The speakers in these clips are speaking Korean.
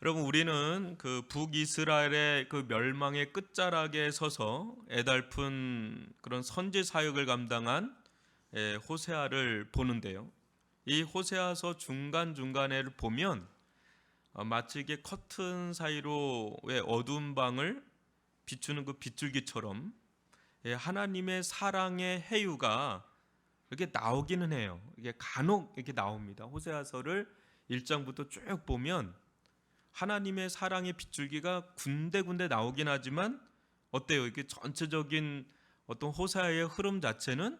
여러분, 우리는 그 북이스라엘의 그 멸망의 끝자락에 서서 애달픈 그런 선지 사역을 감당한 호세아를 보는데요. 이 호세아서 중간중간에 보면 마치 이게 커튼 사이로 어두운 방을 비추는 그 빗줄기처럼 하나님의 사랑의 해유가 이렇게 나오기는 해요. 이게 간혹 이렇게 나옵니다. 호세아서를 1장부터 쭉 보면 하나님의 사랑의 빗줄기가 군데군데 나오긴 하지만 어때요? 이게 전체적인 어떤 호세아의 흐름 자체는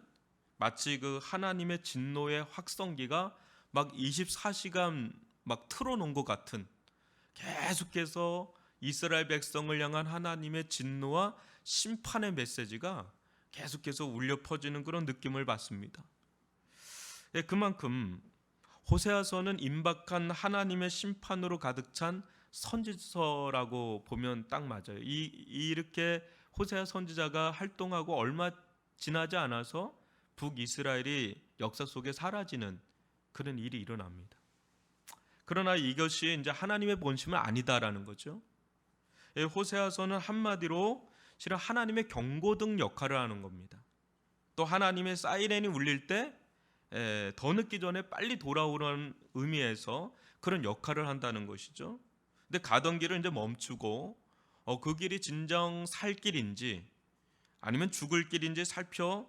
마치 그 하나님의 진노의 확성기가 막 24시간 막 틀어놓은 것 같은, 계속해서 이스라엘 백성을 향한 하나님의 진노와 심판의 메시지가 계속해서 울려 퍼지는 그런 느낌을 받습니다. 그만큼 호세아서는 임박한 하나님의 심판으로 가득 찬 선지서라고 보면 딱 맞아요. 이렇게 호세아 선지자가 활동하고 얼마 지나지 않아서 북이스라엘이 역사 속에 사라지는 그런 일이 일어납니다. 그러나 이것이 이제 하나님의 본심은 아니다라는 거죠. 호세아서는 한마디로 실은 하나님의 경고등 역할을 하는 겁니다. 또 하나님의 사이렌이 울릴 때 더 늦기 전에 빨리 돌아오라는 의미에서 그런 역할을 한다는 것이죠. 근데 가던 길을 이제 멈추고 그 길이 진정 살 길인지 아니면 죽을 길인지 살펴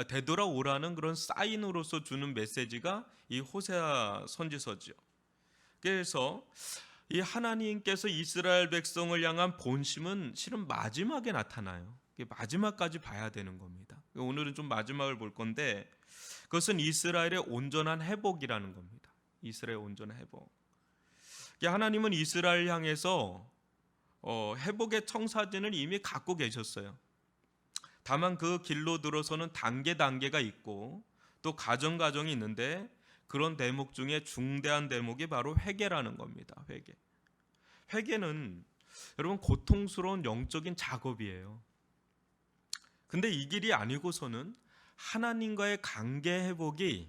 되돌아오라는 그런 사인으로서 주는 메시지가 이 호세아 선지서지요. 그래서 이 하나님께서 이스라엘 백성을 향한 본심은 실은 마지막에 나타나요. 마지막까지 봐야 되는 겁니다. 오늘은 좀 마지막을 볼 건데 그것은 이스라엘의 온전한 회복이라는 겁니다. 이스라엘의 온전한 회복. 하나님은 이스라엘 향해서 회복의 청사진을 이미 갖고 계셨어요. 다만 그 길로 들어서는 단계가 있고 또 과정이 있는데 그런 대목 중에 중대한 대목이 바로 회개라는 겁니다. 회개는 여러분 고통스러운 영적인 작업이에요. 근데 이 길이 아니고서는 하나님과의 관계 회복이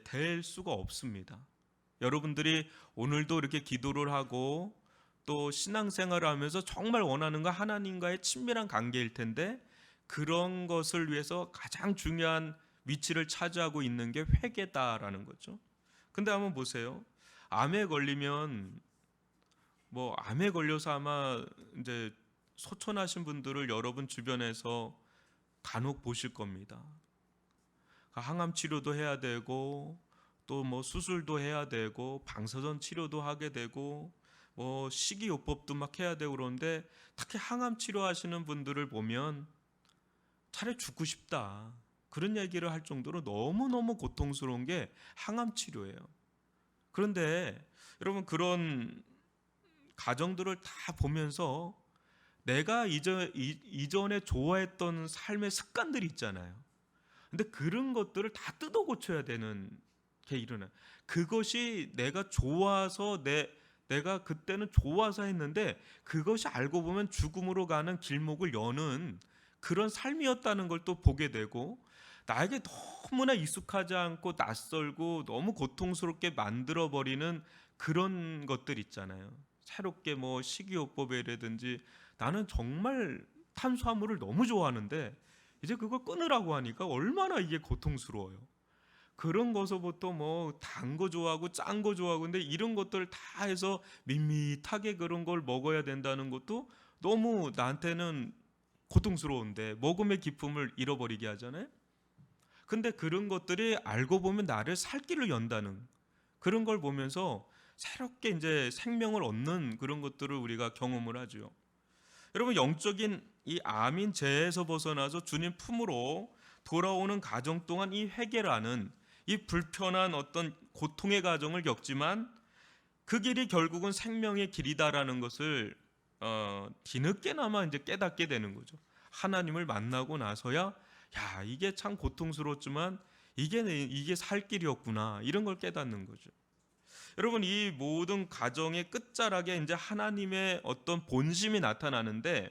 될 수가 없습니다. 여러분들이 오늘도 이렇게 기도를 하고 또 신앙생활을 하면서 정말 원하는 건 하나님과의 친밀한 관계일 텐데 그런 것을 위해서 가장 중요한 위치를 차지하고 있는 게 회개다라는 거죠. 근데 한번 보세요. 암에 걸리면 암에 걸려서 아마 이제 소천하신 분들을 여러분 주변에서 간혹 보실 겁니다. 항암 치료도 해야 되고 또 수술도 해야 되고 방사선 치료도 하게 되고 식이요법도 막 해야 되고 그러는데 특히 항암 치료하시는 분들을 보면 차라리 죽고 싶다 그런 얘기를 할 정도로 너무너무 고통스러운 게 항암 치료예요. 그런데 여러분 그런 가정들을 다 보면서 내가 이전에 좋아했던 삶의 습관들이 있잖아요. 근데 그런 것들을 다 뜯어 고쳐야 되는 게 일어나요. 그것이 내가 좋아서 내가 그때는 좋아서 했는데 그것이 알고 보면 죽음으로 가는 길목을 여는 그런 삶이었다는 걸 또 보게 되고 나에게 너무나 익숙하지 않고 낯설고 너무 고통스럽게 만들어버리는 그런 것들 있잖아요. 새롭게 식이요법이라든지 나는 정말 탄수화물을 너무 좋아하는데 이제 그걸 끊으라고 하니까 얼마나 이게 고통스러워요. 그런 것서부터 단 거 좋아하고 짠 거 좋아하고 근데 이런 것들 다 해서 밋밋하게 그런 걸 먹어야 된다는 것도 너무 나한테는 고통스러운데 먹음의 기쁨을 잃어버리게 하잖아요. 근데 그런 것들이 알고 보면 나를 살 길을 연다는 그런 걸 보면서 새롭게 이제 생명을 얻는 그런 것들을 우리가 경험을 하죠. 여러분 영적인 이 암인 죄에서 벗어나서 주님 품으로 돌아오는 과정 동안 이 회개라는 이 불편한 어떤 고통의 과정을 겪지만 그 길이 결국은 생명의 길이다라는 것을 뒤늦게나마 이제 깨닫게 되는 거죠. 하나님을 만나고 나서야 이게 참 고통스럽지만 이게 살 길이었구나 이런 걸 깨닫는 거죠. 여러분 이 모든 과정의 끝자락에 이제 하나님의 어떤 본심이 나타나는데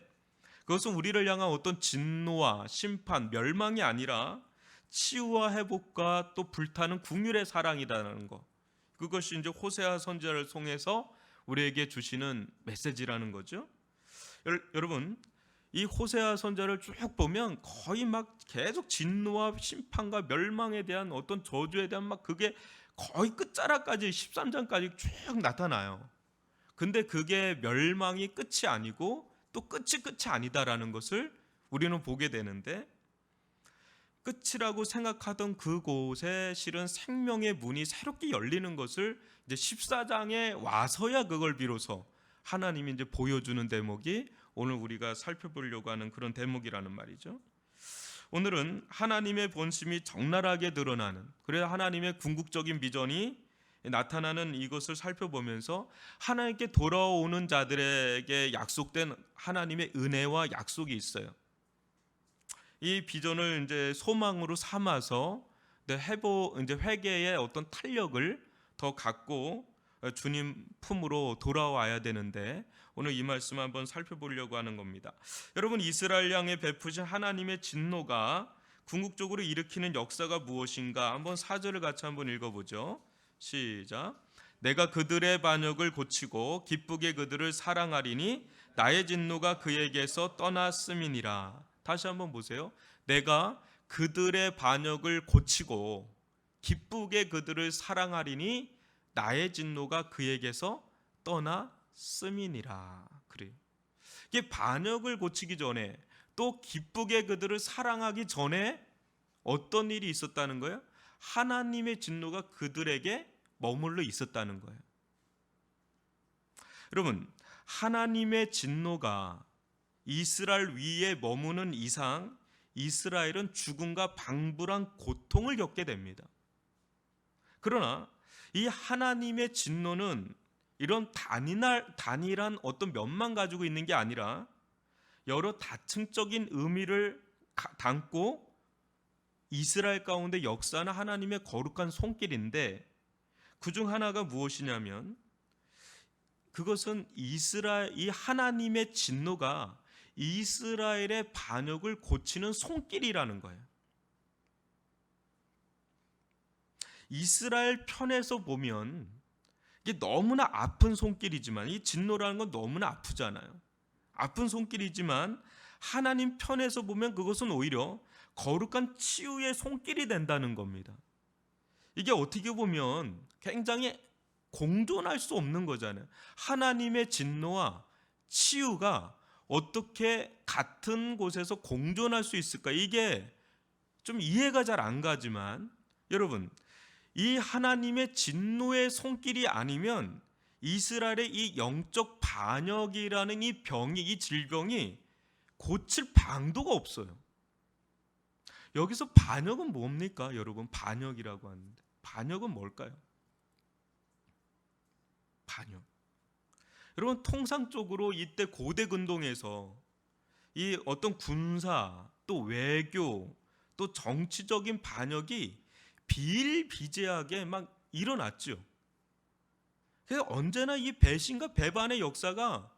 그것은 우리를 향한 어떤 진노와 심판, 멸망이 아니라 치유와 회복과 또 불타는 긍휼의 사랑이라는 것. 그것이 이제 호세아 선지자를 통해서 우리에게 주시는 메시지라는 거죠. 여러분, 이 호세아 선지자를 쭉 보면 거의 막 계속 진노와 심판과 멸망에 대한 어떤 저주에 대한 막 그게 거의 끝자락까지 13장까지 쭉 나타나요. 근데 그게 멸망이 끝이 아니고 또 끝이 아니다라는 것을 우리는 보게 되는데, 끝이라고 생각하던 그곳에 실은 생명의 문이 새롭게 열리는 것을 이제 14장에 와서야 그걸 비로소 하나님이 이제 보여주는 대목이 오늘 우리가 살펴보려고 하는 그런 대목이라는 말이죠. 오늘은 하나님의 본심이 적나라하게 드러나는, 그래야 하나님의 궁극적인 비전이 나타나는 이것을 살펴보면서 하나님께 돌아오는 자들에게 약속된 하나님의 은혜와 약속이 있어요. 이 비전을 이제 소망으로 삼아서 이제 회개의 어떤 탄력을 더 갖고 주님 품으로 돌아와야 되는데, 오늘 이 말씀 한번 살펴보려고 하는 겁니다. 여러분, 이스라엘 향해 베푸신 하나님의 진노가 궁극적으로 일으키는 역사가 무엇인가? 한번 4절을 같이 한번 읽어보죠. 시작. 내가 그들의 반역을 고치고 기쁘게 그들을 사랑하리니 나의 진노가 그에게서 떠났음이니라. 다시 한번 보세요. 내가 그들의 반역을 고치고 기쁘게 그들을 사랑하리니 나의 진노가 그에게서 떠났음이니라. 그래요. 이게 반역을 고치기 전에 또 기쁘게 그들을 사랑하기 전에 어떤 일이 있었다는 거예요? 하나님의 진노가 그들에게 머물러 있었다는 거예요. 여러분, 하나님의 진노가 이스라엘 위에 머무는 이상 이스라엘은 죽음과 방불한 고통을 겪게 됩니다. 그러나 이 하나님의 진노는 이런 단일한 어떤 면만 가지고 있는 게 아니라 여러 다층적인 의미를 담고 이스라엘 가운데 역사하는 하나님의 거룩한 손길인데, 그중 하나가 무엇이냐면 그것은 이 하나님의 진노가 이스라엘의 반역을 고치는 손길이라는 거예요. 이스라엘 편에서 보면 이게 너무나 아픈 손길이지만, 이 진노라는 건 너무나 아프잖아요. 아픈 손길이지만 하나님 편에서 보면 그것은 오히려 거룩한 치유의 손길이 된다는 겁니다. 이게 어떻게 보면 굉장히 공존할 수 없는 거잖아요. 하나님의 진노와 치유가 어떻게 같은 곳에서 공존할 수 있을까? 이게 좀 이해가 잘 안 가지만, 여러분, 이 하나님의 진노의 손길이 아니면 이스라엘의 이 영적 반역이라는 이 병이, 이 질병이 고칠 방도가 없어요. 여기서 반역은 뭡니까? 여러분, 반역이라고 하는데 반역은 뭘까요? 반역. 여러분, 통상적으로 이때 고대 근동에서 이 어떤 군사, 또 외교, 또 정치적인 반역이 비일비재하게 막 일어났죠. 그래서 언제나 이 배신과 배반의 역사가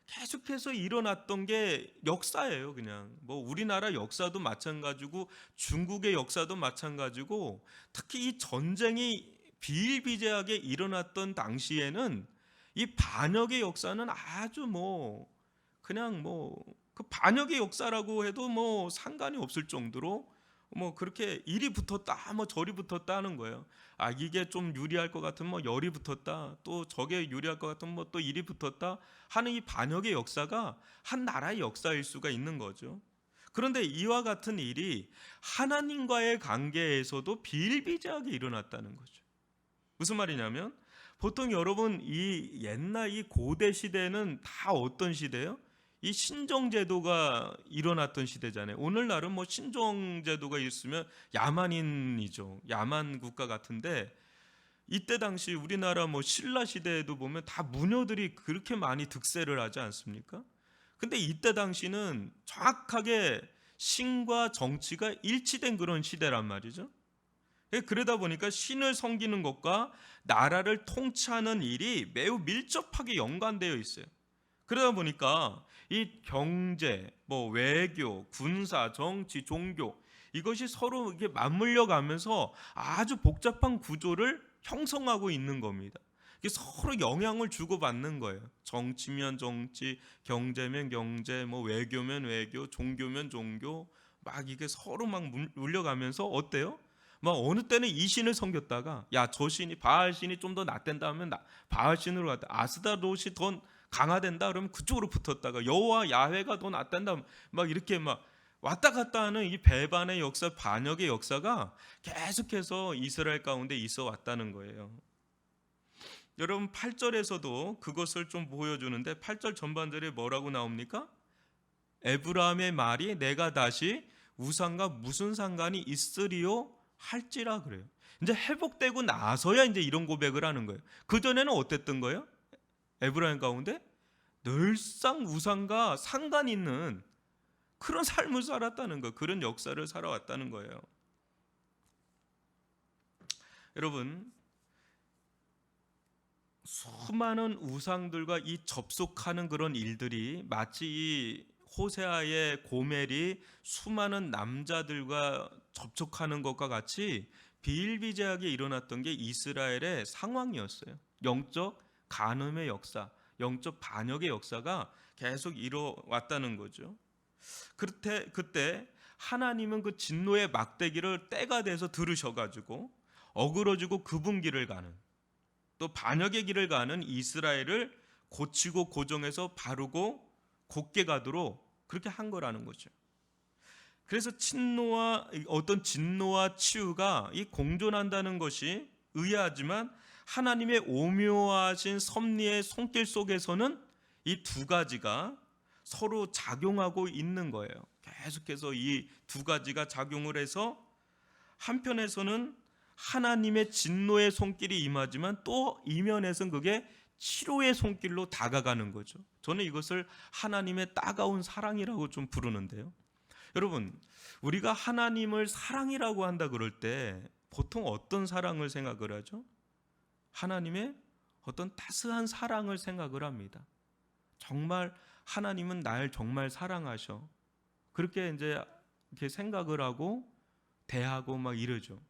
계속해서 일어났던 게 역사예요. 그냥 뭐 우리나라 역사도 마찬가지고 중국의 역사도 마찬가지고, 특히 이 전쟁이 비일비재하게 일어났던 당시에는 이 반역의 역사는 아주 그냥 그 반역의 역사라고 해도 상관이 없을 정도로 그렇게 일이 붙었다, 저리 붙었다 하는 거예요. 아, 이게 좀 유리할 것 같으면 열이 붙었다, 또 저게 유리할 것 같으면 또 일이 붙었다 하는 이 반역의 역사가 한 나라의 역사일 수가 있는 거죠. 그런데 이와 같은 일이 하나님과의 관계에서도 비일비재하게 일어났다는 거죠. 무슨 말이냐면, 보통 여러분 이 옛날 이 고대 시대는 다 어떤 시대예요? 이 신정제도가 일어났던 시대잖아요. 오늘날은 신정제도가 있으면 야만인이죠. 야만 국가 같은데, 이때 당시 우리나라 신라 시대에도 보면 다 무녀들이 그렇게 많이 득세를 하지 않습니까? 근데 이때 당시는 정확하게 신과 정치가 일치된 그런 시대란 말이죠. 그러다 보니까 신을 섬기는 것과 나라를 통치하는 일이 매우 밀접하게 연관되어 있어요. 그러다 보니까 이 경제, 외교, 군사, 정치, 종교, 이것이 서로 이렇게 맞물려 가면서 아주 복잡한 구조를 형성하고 있는 겁니다. 이게 서로 영향을 주고받는 거예요. 정치면 정치, 경제면 경제, 뭐 외교면 외교, 종교면 종교, 막 이게 서로 막 물려가면서 어때요? 막 어느 때는 이 신을 섬겼다가 야 저 신이 바알 신이 좀 더 낫된다 하면 바알 신으로 갔다. 아스다롯이 더 강화된다 그러면 그쪽으로 붙었다가 여호와 야훼가 더 낫단다 막 이렇게 막 왔다 갔다 하는 이 배반의 역사, 반역의 역사가 계속해서 이스라엘 가운데 있어 왔다는 거예요. 여러분 8절에서도 그것을 좀 보여주는데 8절 전반절에 뭐라고 나옵니까? 에브라함의 말이 내가 다시 우상과 무슨 상관이 있으리요 할지라 그래요. 이제 회복되고 나서야 이제 이런 고백을 하는 거예요. 그 전에는 어땠던 거예요? 에브라임 가운데 늘상 우상과 상관 있는 그런 삶을 살았다는 거, 그런 역사를 살아왔다는 거예요. 여러분, 수많은 우상들과 이 접속하는 그런 일들이 마치 이 호세아의 고멜이 수많은 남자들과 접촉하는 것과 같이 비일비재하게 일어났던 게 이스라엘의 상황이었어요. 영적 간음의 역사, 영적 반역의 역사가 계속 이뤄왔다는 거죠. 그때 하나님은 그 진노의 막대기를 때가 돼서 들으셔가지고 어그러지고 그분 길을 가는, 또 반역의 길을 가는 이스라엘을 고치고 고정해서 바르고 곧게 가도록 그렇게 한 거라는 거죠. 그래서 어떤 진노와 치유가 이 공존한다는 것이 의아하지만 하나님의 오묘하신 섭리의 손길 속에서는 이 두 가지가 서로 작용하고 있는 거예요. 계속해서 이 두 가지가 작용을 해서 한편에서는 하나님의 진노의 손길이 임하지만 또 이면에서는 그게 치료의 손길로 다가가는 거죠. 저는 이것을 하나님의 따가운 사랑이라고 좀 부르는데요. 여러분, 우리가 하나님을 사랑이라고 한다 그럴 때 보통 어떤 사랑을 생각을 하죠? 하나님의 어떤 따스한 사랑을 생각을 합니다. 정말 하나님은 날 정말 사랑하셔. 그렇게 이제 이렇게 생각을 하고 대하고 막 이러죠.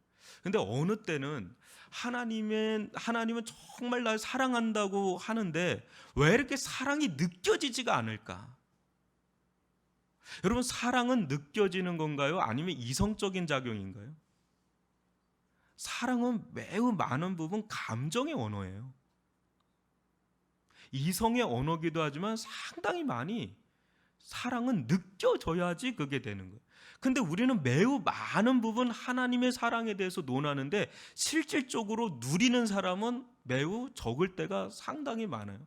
근데 어느 때는 하나님은 정말 날 사랑한다고 하는데 왜 이렇게 사랑이 느껴지지가 않을까? 여러분, 사랑은 느껴지는 건가요? 아니면 이성적인 작용인가요? 사랑은 매우 많은 부분 감정의 언어예요. 이성의 언어기도 하지만 상당히 많이 사랑은 느껴져야지 그게 되는 거예요. 근데 우리는 매우 많은 부분 하나님의 사랑에 대해서 논하는데 실질적으로 누리는 사람은 매우 적을 때가 상당히 많아요.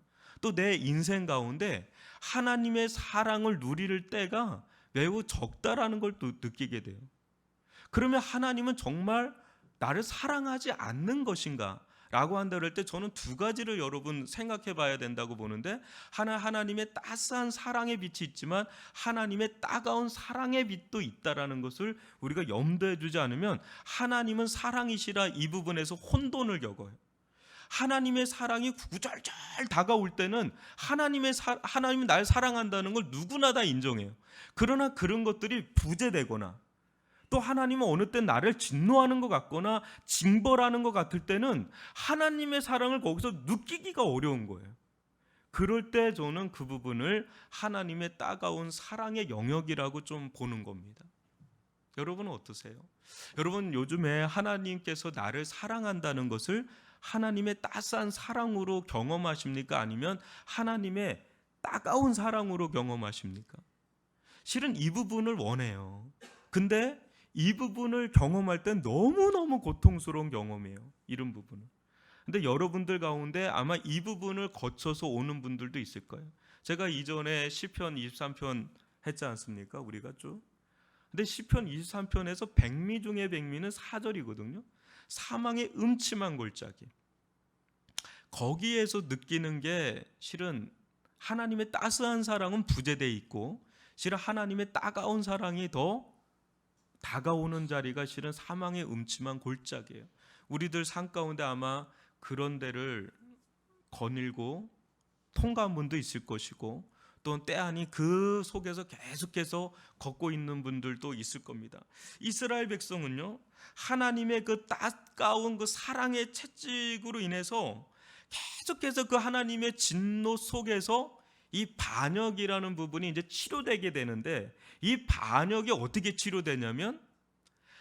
또 내 인생 가운데 하나님의 사랑을 누릴 때가 매우 적다라는 걸 또 느끼게 돼요. 그러면 하나님은 정말 나를 사랑하지 않는 것인가? 라고 한다 그럴 때 저는 두 가지를 여러분 생각해 봐야 된다고 보는데, 하나님의 따스한 사랑의 빛이 있지만 하나님의 따가운 사랑의 빛도 있다라는 것을 우리가 염두에 두지 않으면 하나님은 사랑이시라 이 부분에서 혼돈을 겪어요. 하나님의 사랑이 구절절 다가올 때는 하나님이 날 사랑한다는 걸 누구나 다 인정해요. 그러나 그런 것들이 부재되거나 또 하나님은 어느 때 나를 진노하는 것 같거나 징벌하는 것 같을 때는 하나님의 사랑을 거기서 느끼기가 어려운 거예요. 그럴 때 저는 그 부분을 하나님의 따가운 사랑의 영역이라고 좀 보는 겁니다. 여러분은 어떠세요? 여러분, 요즘에 하나님께서 나를 사랑한다는 것을 하나님의 따스한 사랑으로 경험하십니까? 아니면 하나님의 따가운 사랑으로 경험하십니까? 실은 이 부분을 원해요. 근데 이 부분을 경험할 땐 너무너무 고통스러운 경험이에요. 이런 부분은. 근데 여러분들 가운데 아마 이 부분을 거쳐서 오는 분들도 있을 거예요. 제가 이전에 시편 23편 했지 않습니까? 우리가 쭉. 근데 시편 23편에서 백미 중에 백미는 4절이거든요. 사망의 음침한 골짜기. 거기에서 느끼는 게 실은 하나님의 따스한 사랑은 부재되어 있고 실은 하나님의 따가운 사랑이 더 다가오는 자리가 실은 사망의 음침한 골짜기예요. 우리들 삶 가운데 아마 그런 데를 거닐고 통과한 분도 있을 것이고 또 때아니 그 속에서 계속해서 걷고 있는 분들도 있을 겁니다. 이스라엘 백성은요, 하나님의 그 따가운 그 사랑의 채찍으로 인해서 계속해서 그 하나님의 진노 속에서 이 반역이라는 부분이 이제 치료되게 되는데, 이 반역이 어떻게 치료되냐면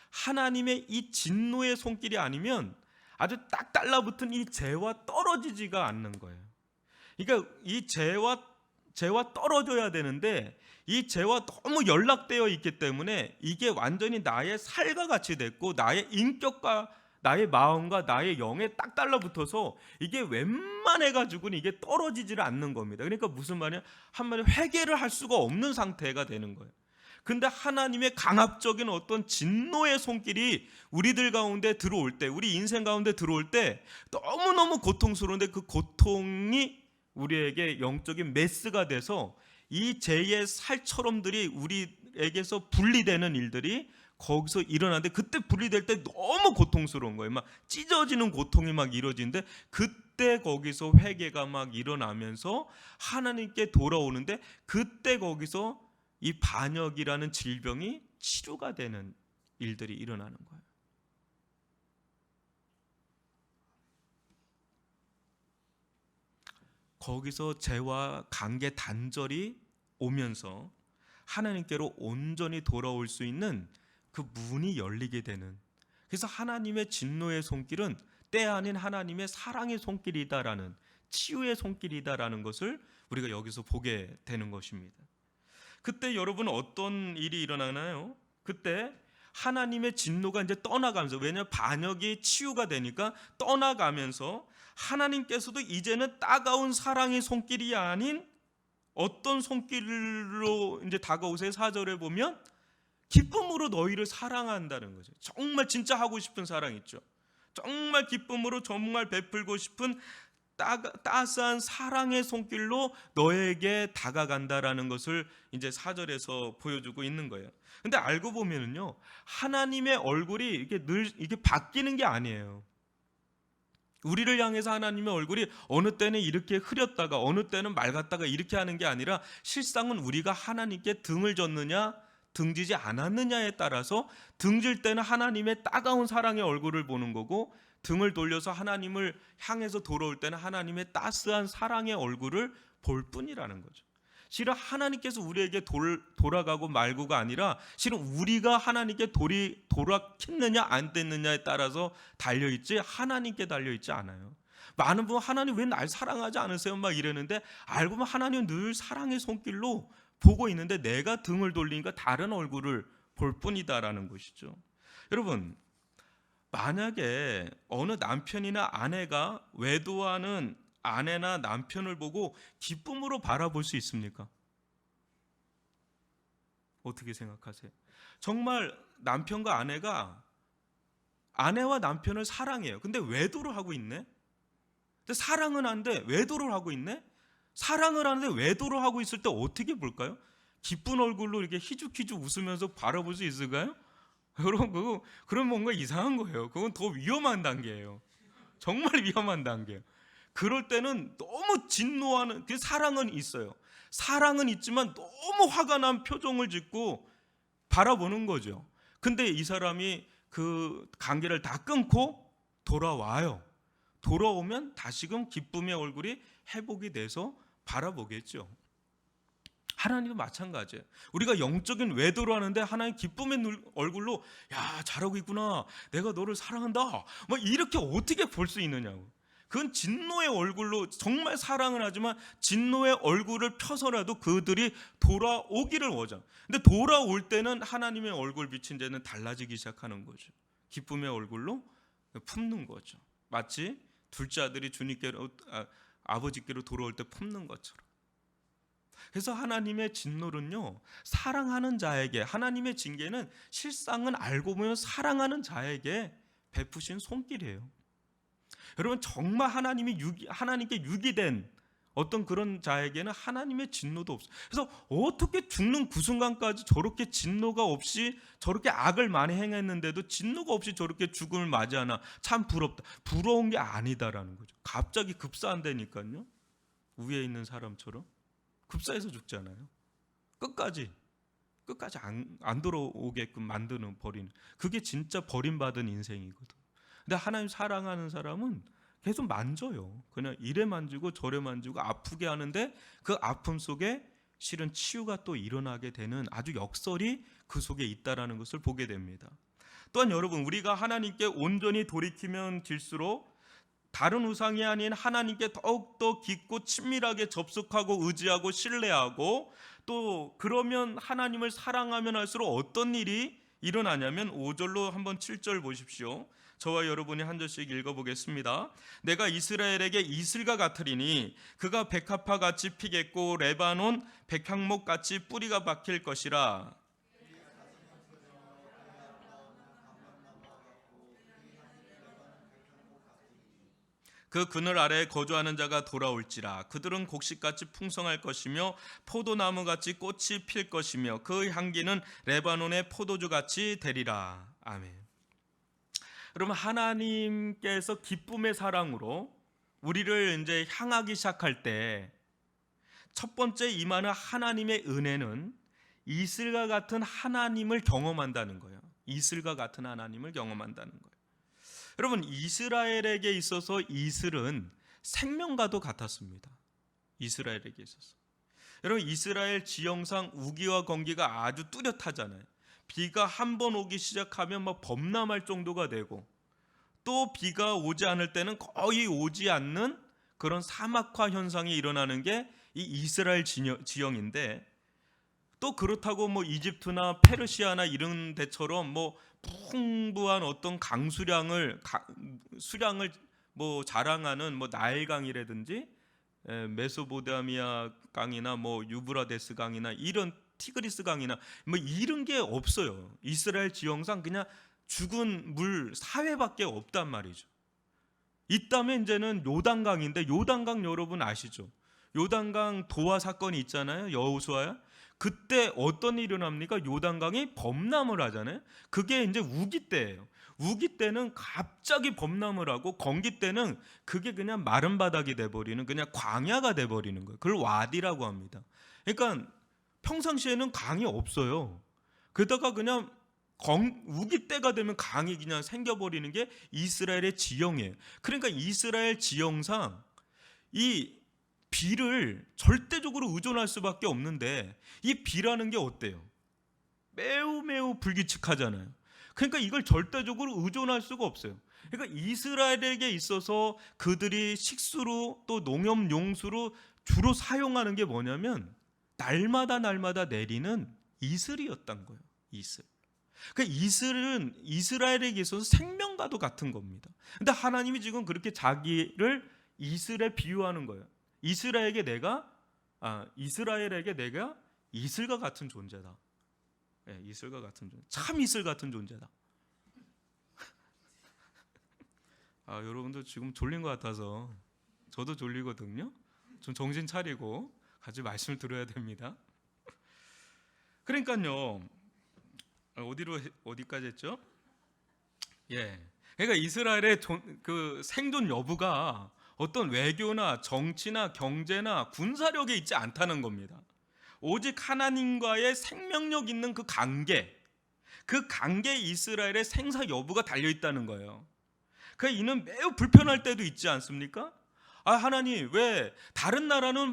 하나님의 이 진노의 손길이 아니면 아주 딱 달라붙은 이 죄와 떨어지지가 않는 거예요. 그러니까 이 죄와 떨어져야 되는데 이 죄와 너무 연락되어 있기 때문에 이게 완전히 나의 살과 같이 됐고 나의 인격과 나의 마음과 나의 영에 딱 달라붙어서 이게 웬만해 가지고는 이게 떨어지지를 않는 겁니다. 그러니까 무슨 말이냐? 한마디로 회개를 할 수가 없는 상태가 되는 거예요. 근데 하나님의 강압적인 어떤 진노의 손길이 우리들 가운데 들어올 때, 우리 인생 가운데 들어올 때 너무너무 고통스러운데 그 고통이 우리에게 영적인 메스가 돼서 이 죄의 살처럼들이 우리에게서 분리되는 일들이 거기서 일어나는데, 그때 분리될 때 너무 고통스러운 거예요. 막 찢어지는 고통이 막 이루어지는데, 그때 거기서 회개가 막 일어나면서 하나님께 돌아오는데, 그때 거기서 이 반역이라는 질병이 치료가 되는 일들이 일어나는 거예요. 거기서 죄와 관계 단절이 오면서 하나님께로 온전히 돌아올 수 있는 그 문이 열리게 되는, 그래서 하나님의 진노의 손길은 때 아닌 하나님의 사랑의 손길이다라는, 치유의 손길이다라는 것을 우리가 여기서 보게 되는 것입니다. 그때 여러분 어떤 일이 일어나나요? 그때 하나님의 진노가 이제 떠나가면서, 왜냐하면 반역이 치유가 되니까 떠나가면서 하나님께서도 이제는 따가운 사랑의 손길이 아닌 어떤 손길로 이제 다가오세요? 4절에 보면 기쁨으로 너희를 사랑한다는 거죠. 정말 진짜 하고 싶은 사랑 있죠. 정말 기쁨으로 정말 베풀고 싶은 따스한 사랑의 손길로 너에게 다가간다라는 것을 이제 4절에서 보여주고 있는 거예요. 근데 알고 보면은요, 하나님의 얼굴이 이게 늘 이게 바뀌는 게 아니에요. 우리를 향해서 하나님의 얼굴이 어느 때는 이렇게 흐렸다가 어느 때는 맑았다가 이렇게 하는 게 아니라, 실상은 우리가 하나님께 등을 졌느냐 등지지 않았느냐에 따라서, 등질 때는 하나님의 따가운 사랑의 얼굴을 보는 거고, 등을 돌려서 하나님을 향해서 돌아올 때는 하나님의 따스한 사랑의 얼굴을 볼 뿐이라는 거죠. 실은 하나님께서 우리에게 돌아가고 말고가 아니라, 실은 우리가 하나님께 돌아켰느냐 안 됐느냐에 따라서 달려있지, 하나님께 달려있지 않아요. 많은 분은 하나님 왜 날 사랑하지 않으세요? 막 이러는데, 알고 보면 하나님은 늘 사랑의 손길로 보고 있는데 내가 등을 돌리니까 다른 얼굴을 볼 뿐이다라는 것이죠. 여러분, 만약에 어느 남편이나 아내가 외도하는 아내나 남편을 보고 기쁨으로 바라볼 수 있습니까? 어떻게 생각하세요? 정말 남편과 아내가 아내와 남편을 사랑해요. 근데 외도를 하고 있네? 근데 사랑은 하는데 외도를 하고 있네? 사랑을 하는데 외도를 하고 있을 때 어떻게 볼까요? 기쁜 얼굴로 이렇게 희죽희죽 웃으면서 바라볼 수 있을까요? 여러분, 그런 뭔가 이상한 거예요. 그건 더 위험한 단계예요. 정말 위험한 단계예요. 그럴 때는 너무 진노하는, 그 사랑은 있어요. 사랑은 있지만 너무 화가 난 표정을 짓고 바라보는 거죠. 근데 이 사람이 그 관계를 다 끊고 돌아와요. 돌아오면 다시금 기쁨의 얼굴이 회복이 돼서 바라보겠죠. 하나님도 마찬가지예요. 우리가 영적인 외도를 하는데 하나님 기쁨의 얼굴로, 야, 잘하고 있구나, 내가 너를 사랑한다, 뭐 이렇게 어떻게 볼 수 있느냐고. 그건 진노의 얼굴로, 정말 사랑을 하지만 진노의 얼굴을 펴서라도 그들이 돌아오기를 원하죠. 근데 돌아올 때는 하나님의 얼굴 비친 데는 달라지기 시작하는 거죠. 기쁨의 얼굴로 품는 거죠. 마치 둘째 아들이 주님께로, 아버지께로 돌아올 때 품는 것처럼. 그래서 하나님의 진노는요, 사랑하는 자에게, 하나님의 징계는 실상은 알고 보면 사랑하는 자에게 베푸신 손길이에요. 여러분, 정말 하나님께 유기된 어떤 그런 자에게는 하나님의 진노도 없어요. 그래서 어떻게 죽는 그 순간까지 저렇게 진노가 없이, 저렇게 악을 많이 행했는데도 진노가 없이 저렇게 죽음을 맞이하나, 참 부럽다. 부러운 게 아니다라는 거죠. 갑자기 급사한다니까요. 위에 있는 사람처럼 급사해서 죽잖아요. 끝까지 안 돌아오게끔 만드는, 버리는, 그게 진짜 버림받은 인생이거든. 근데 하나님 사랑하는 사람은 계속 만져요. 그냥 이래 만지고 저래 만지고 아프게 하는데 그 아픔 속에 실은 치유가 또 일어나게 되는 아주 역설이 그 속에 있다라는 것을 보게 됩니다. 또한 여러분, 우리가 하나님께 온전히 돌이키면 질수록 다른 우상이 아닌 하나님께 더욱더 깊고 친밀하게 접속하고 의지하고 신뢰하고, 또 그러면 하나님을 사랑하면 할수록 어떤 일이 일어나냐면 5절로 한번 7절 보십시오. 저와 여러분이 한 절씩 읽어보겠습니다. 내가 이스라엘에게 이슬과 같으리니 그가 백합화 같이 피겠고 레바논 백향목 같이 뿌리가 박힐 것이라. 그 그늘 아래에 거주하는 자가 돌아올지라. 그들은 곡식같이 풍성할 것이며 포도나무같이 꽃이 필 것이며 그 향기는 레바논의 포도주같이 되리라. 아멘. 여러분, 하나님께서 기쁨의 사랑으로 우리를 이제 향하기 시작할 때 첫 번째 임하는 하나님의 은혜는 이슬과 같은 하나님을 경험한다는 거예요. 이슬과 같은 하나님을 경험한다는 거예요. 여러분, 이스라엘에게 있어서 이슬은 생명과도 같았습니다. 이스라엘에게 있어서. 여러분, 이스라엘 지형상 우기와 건기가 아주 뚜렷하잖아요. 비가 한 번 오기 시작하면 막 범람할 정도가 되고, 또 비가 오지 않을 때는 거의 오지 않는 그런 사막화 현상이 일어나는 게 이 이스라엘 지형인데, 또 그렇다고 뭐 이집트나 페르시아나 이런 데처럼 뭐 풍부한 어떤 수량을 뭐 자랑하는 뭐 나일강이라든지 메소포타미아 강이나 뭐 유브라데스 강이나 이런 티그리스 강이나 뭐 이런 게 없어요. 이스라엘 지형상 그냥 죽은 물 사회밖에 없단 말이죠. 있다면 이제는 요단강인데, 요단강 여러분 아시죠? 요단강 도화 사건이 있잖아요. 여호수아야. 그때 어떤 일이 일어납니까? 요단강이 범람을 하잖아요. 그게 이제 우기 때예요. 우기 때는 갑자기 범람을 하고, 건기 때는 그게 그냥 마른 바닥이 돼버리는, 그냥 광야가 돼버리는 거예요. 그걸 와디라고 합니다. 그러니까 평상시에는 강이 없어요. 그러다가 그냥 우기 때가 되면 강이 그냥 생겨버리는 게 이스라엘의 지형이에요. 그러니까 이스라엘 지형상 이 비를 절대적으로 의존할 수밖에 없는데, 이 비라는 게 어때요? 매우 불규칙하잖아요. 그러니까 이걸 절대적으로 의존할 수가 없어요. 그러니까 이스라엘에게 있어서 그들이 식수로 또 농업 용수로 주로 사용하는 게 뭐냐면 날마다 내리는 이슬이었던 거예요. 이슬. 그러니까 이슬은 이스라엘에게 있어서 생명과도 같은 겁니다. 근데 하나님이 지금 그렇게 자기를 이슬에 비유하는 거예요. 이스라엘에게 내가 이슬과 같은 존재다. 네, 이슬과 같은 존재. 참 이슬 같은 존재다. 여러분들 지금 졸린 것 같아서, 저도 졸리거든요. 좀 정신 차리고 같이 말씀을 들어야 됩니다. 그러니까요. 어디까지 했죠? 예. 그러니까 이스라엘의 그 생존 여부가 어떤 외교나 정치나 경제나 군사력에 있지 않다는 겁니다. 오직 하나님과의 생명력 있는 그 관계에 이스라엘의 생사 여부가 달려 있다는 거예요. 그 이는 매우 불편할 때도 있지 않습니까? 하나님, 왜 다른 나라는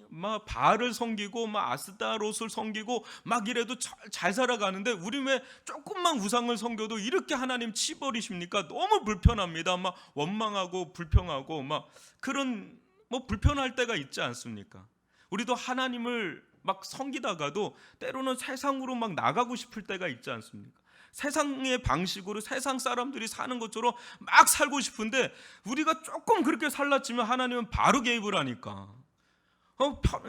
막 바알을 섬기고 막 아스타롯을 섬기고 막 이래도 잘 살아가는데, 우리 왜 조금만 우상을 섬겨도 이렇게 하나님 치버리십니까? 너무 불편합니다. 막 원망하고 불평하고 막 그런 뭐 불편할 때가 있지 않습니까? 우리도 하나님을 막 섬기다가도 때로는 세상으로 막 나가고 싶을 때가 있지 않습니까? 세상의 방식으로 세상 사람들이 사는 것처럼 막 살고 싶은데, 우리가 조금 그렇게 살라치면 하나님은 바로 개입을 하니까,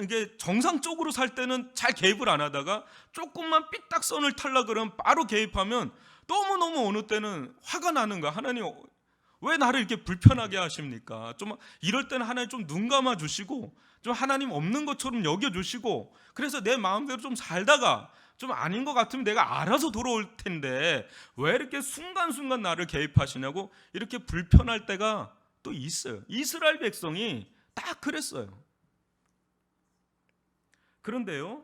이게 정상적으로 살 때는 잘 개입을 안 하다가 조금만 삐딱선을 탈라 그러면 바로 개입하면 너무너무 어느 때는 화가 나는 거야. 하나님, 왜 나를 이렇게 불편하게 하십니까? 좀 이럴 때는 하나님 좀 눈 감아 주시고, 좀 하나님 없는 것처럼 여겨 주시고, 그래서 내 마음대로 좀 살다가 좀 아닌 것 같으면 내가 알아서 돌아올 텐데 왜 이렇게 순간순간 나를 개입하시냐고 이렇게 불편할 때가 또 있어요. 이스라엘 백성이 딱 그랬어요. 그런데요,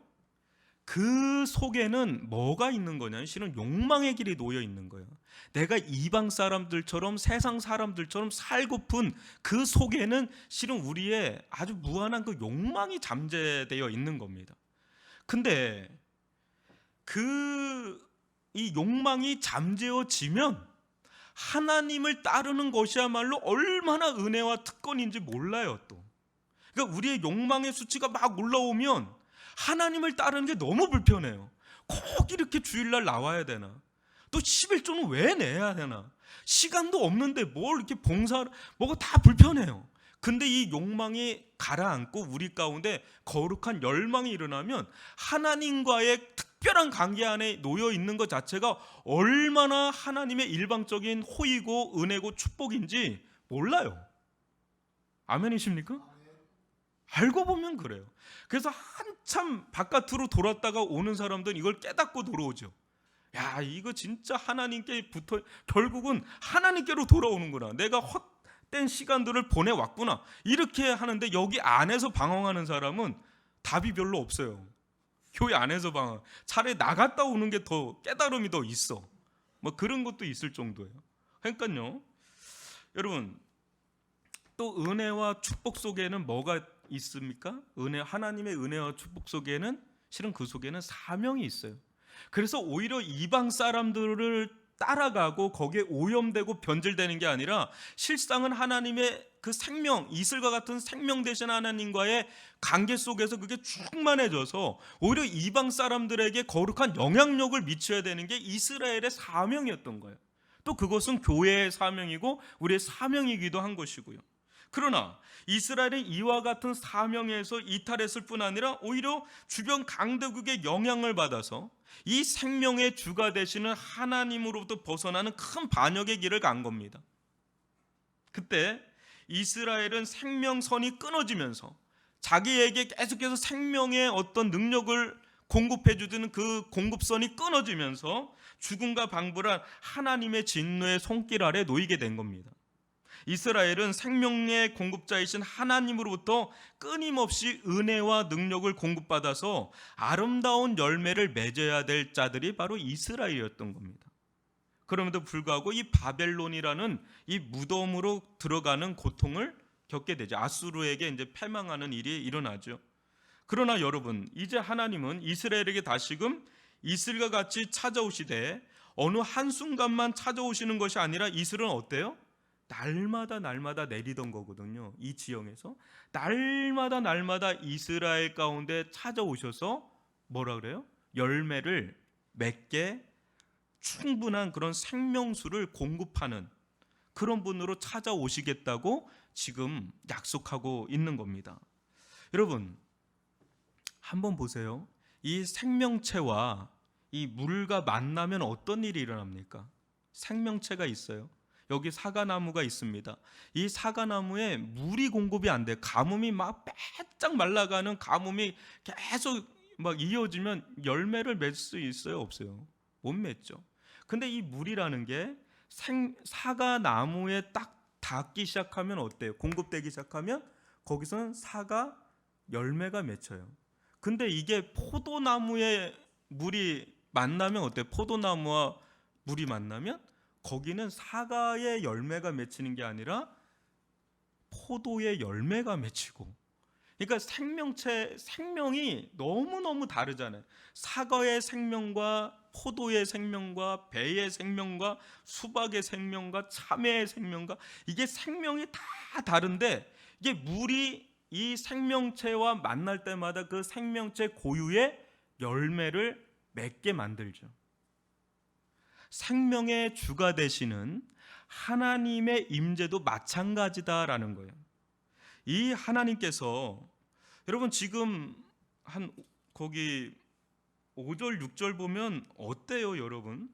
그 속에는 뭐가 있는 거냐면 실은 욕망의 길이 놓여 있는 거예요. 내가 이방 사람들처럼 세상 사람들처럼 살고픈 그 속에는 실은 우리의 아주 무한한 그 욕망이 잠재되어 있는 겁니다. 근데 이 욕망이 잠재워지면 하나님을 따르는 것이야말로 얼마나 은혜와 특권인지 몰라요. 또 그러니까 우리의 욕망의 수치가 막 올라오면 하나님을 따르는 게 너무 불편해요. 꼭 이렇게 주일날 나와야 되나? 또 11조는 왜 내야 되나? 시간도 없는데 뭘 이렇게 봉사를 뭐가 다 불편해요. 근데 이 욕망이 가라앉고 우리 가운데 거룩한 열망이 일어나면 하나님과의 특별한 관계 안에 놓여 있는 것 자체가 얼마나 하나님의 일방적인 호의고 은혜고 축복인지 몰라요. 아멘이십니까? 알고 보면 그래요. 그래서 한참 바깥으로 돌았다가 오는 사람들은 이걸 깨닫고 들어오죠. 야, 이거 진짜 하나님께 붙어 결국은 하나님께로 돌아오는구나. 내가 헛된 시간들을 보내왔구나. 이렇게 하는데 여기 안에서 방황하는 사람은 답이 별로 없어요. 교회 안에서 방황. 차라리 나갔다 오는 게 더 깨달음이 더 있어. 뭐 그런 것도 있을 정도예요. 그러니까요, 여러분, 또 은혜와 축복 속에는 뭐가 있습니까? 하나님의 은혜와 축복 속에는 실은 그 속에는 사명이 있어요. 그래서 오히려 이방 사람들을 따라가고 거기에 오염되고 변질되는 게 아니라 실상은 하나님의 그 생명, 이슬과 같은 생명 되신 하나님과의 관계 속에서 그게 충만해져서 오히려 이방 사람들에게 거룩한 영향력을 미쳐야 되는 게 이스라엘의 사명이었던 거예요. 또 그것은 교회의 사명이고 우리의 사명이기도 한 것이고요. 그러나 이스라엘은 이와 같은 사명에서 이탈했을 뿐 아니라 오히려 주변 강대국의 영향을 받아서 이 생명의 주가 되시는 하나님으로부터 벗어나는 큰 반역의 길을 간 겁니다. 그때 이스라엘은 생명선이 끊어지면서 자기에게 계속해서 생명의 어떤 능력을 공급해 주는 그 공급선이 끊어지면서 죽음과 방불한 하나님의 진노의 손길 아래 놓이게 된 겁니다. 이스라엘은 생명의 공급자이신 하나님으로부터 끊임없이 은혜와 능력을 공급받아서 아름다운 열매를 맺어야 될 자들이 바로 이스라엘이었던 겁니다. 그럼에도 불구하고 이 바벨론이라는 이 무덤으로 들어가는 고통을 겪게 되죠. 아수르에게 이제 패망하는 일이 일어나죠. 그러나 여러분, 이제 하나님은 이스라엘에게 다시금 이슬과 같이 찾아오시되 어느 한순간만 찾아오시는 것이 아니라 이슬은 어때요? 날마다 내리던 거거든요. 이 지형에서 날마다 이스라엘 가운데 찾아오셔서 뭐라 그래요? 열매를 맺게 충분한 그런 생명수를 공급하는 그런 분으로 찾아오시겠다고 지금 약속하고 있는 겁니다. 여러분, 한번 보세요. 이 생명체와 이 물과 만나면 어떤 일이 일어납니까? 생명체가 있어요. 여기 사과나무가 있습니다. 이 사과나무에 물이 공급이 안 돼. 가뭄이 막 빼짝 말라가는 가뭄이 계속 막 이어지면 열매를 맺을 수 있어요? 없어요? 못 맺죠. 근데 이 물이라는 게 사과나무에 딱 닿기 시작하면 어때요? 공급되기 시작하면 거기서는 사과 열매가 맺혀요. 근데 이게 포도나무에 물이 만나면 어때요? 포도나무와 물이 만나면 거기는 사과의 열매가 맺히는 게 아니라 포도의 열매가 맺히고, 그러니까 생명이 너무너무 다르잖아요. 사과의 생명과 포도의 생명과 배의 생명과 수박의 생명과 참외의 생명과 이게 생명이 다 다른데 이게 물이 이 생명체와 만날 때마다 그 생명체 고유의 열매를 맺게 만들죠. 생명의 주가 되시는 하나님의 임재도 마찬가지다라는 거예요. 이 하나님께서 여러분 지금 한 거기 5절 6절 보면 어때요, 여러분?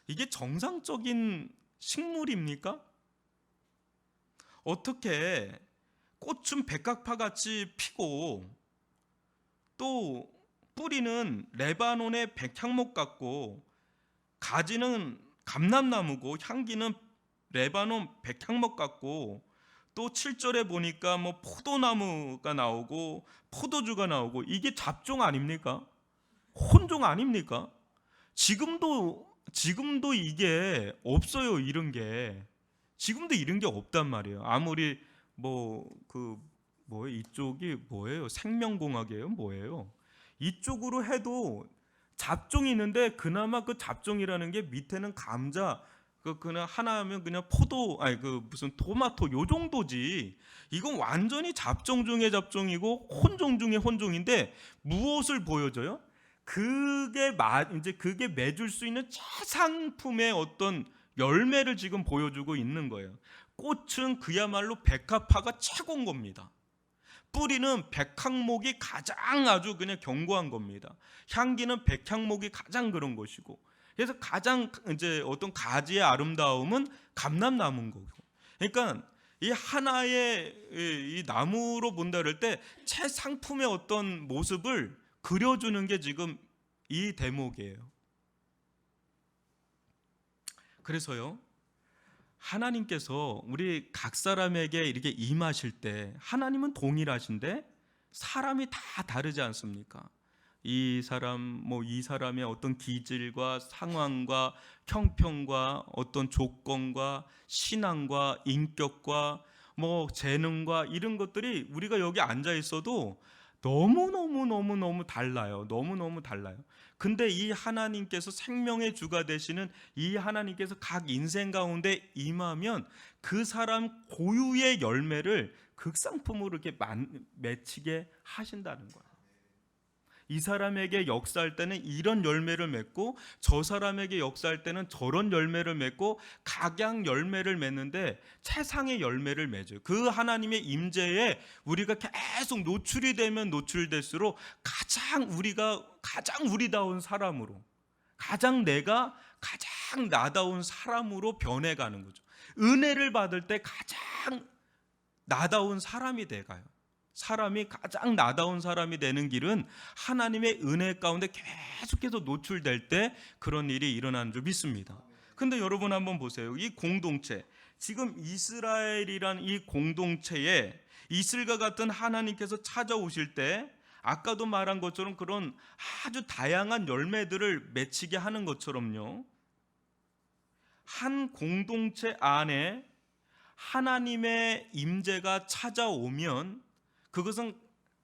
이게 정상적인 식물입니까? 어떻게 꽃은 백합화같이 피고 또 뿌리는 레바논의 백향목 같고 가지는 감람나무고 향기는 레바논 백향목 같고 또 7절에 보니까 뭐 포도나무가 나오고 포도주가 나오고 이게 잡종 아닙니까? 혼종 아닙니까? 지금도 이게 없어요. 이런 게 지금도 이런 게 없단 말이에요. 아무리 뭐예요? 이쪽이 뭐예요? 생명공학이에요? 뭐예요? 이쪽으로 해도 잡종이 있는데 그나마 그 잡종이라는 게 밑에는 감자 그냥 하나 하면 그냥 포도 아니 무슨 토마토 요 정도지. 이건 완전히 잡종 중에 잡종이고 혼종 중에 혼종인데 무엇을 보여줘요? 이제 그게 맺을 수 있는 최상품의 어떤 열매를 지금 보여주고 있는 거예요. 꽃은 그야말로 백합화가 최고인 겁니다. 뿌리는 백향목이 가장 아주 그냥 견고한 겁니다. 향기는 백향목이 가장 그런 것이고, 그래서 가장 이제 어떤 가지의 아름다움은 감람나무인 거고. 그러니까 이 하나의 이 나무로 본다 그럴 때 최상품의 어떤 모습을 그려주는 게 지금 이 대목이에요. 그래서요, 하나님께서 우리 각 사람에게 이렇게 임하실 때 하나님은 동일하신데 사람이 다 다르지 않습니까? 이 사람의 어떤 기질과 상황과 형편과 어떤 조건과 신앙과 인격과 재능과 이런 것들이 우리가 여기 앉아 있어도 너무 달라요. 너무 달라요. 근데 이 하나님께서 생명의 주가 되시는 이 하나님께서 각 인생 가운데 임하면 그 사람 고유의 열매를 극상품으로 이렇게 맺히게 하신다는 거예요. 이 사람에게 역사할 때는 이런 열매를 맺고 저 사람에게 역사할 때는 저런 열매를 맺고 각양 열매를 맺는데 최상의 열매를 맺어요. 그 하나님의 임재에 우리가 계속 노출이 되면 노출될수록 가장 우리다운 사람으로, 내가 가장 나다운 사람으로 변해가는 거죠. 은혜를 받을 때 가장 나다운 사람이 돼가요. 사람이 가장 나다운 사람이 되는 길은 하나님의 은혜 가운데 계속해서 노출될 때 그런 일이 일어나는 줄 믿습니다. 근데 여러분 한번 보세요. 이 공동체, 지금 이스라엘이란 이 공동체에 이슬과 같은 하나님께서 찾아오실 때 아까도 말한 것처럼 그런 아주 다양한 열매들을 맺히게 하는 것처럼요, 한 공동체 안에 하나님의 임재가 찾아오면 그것은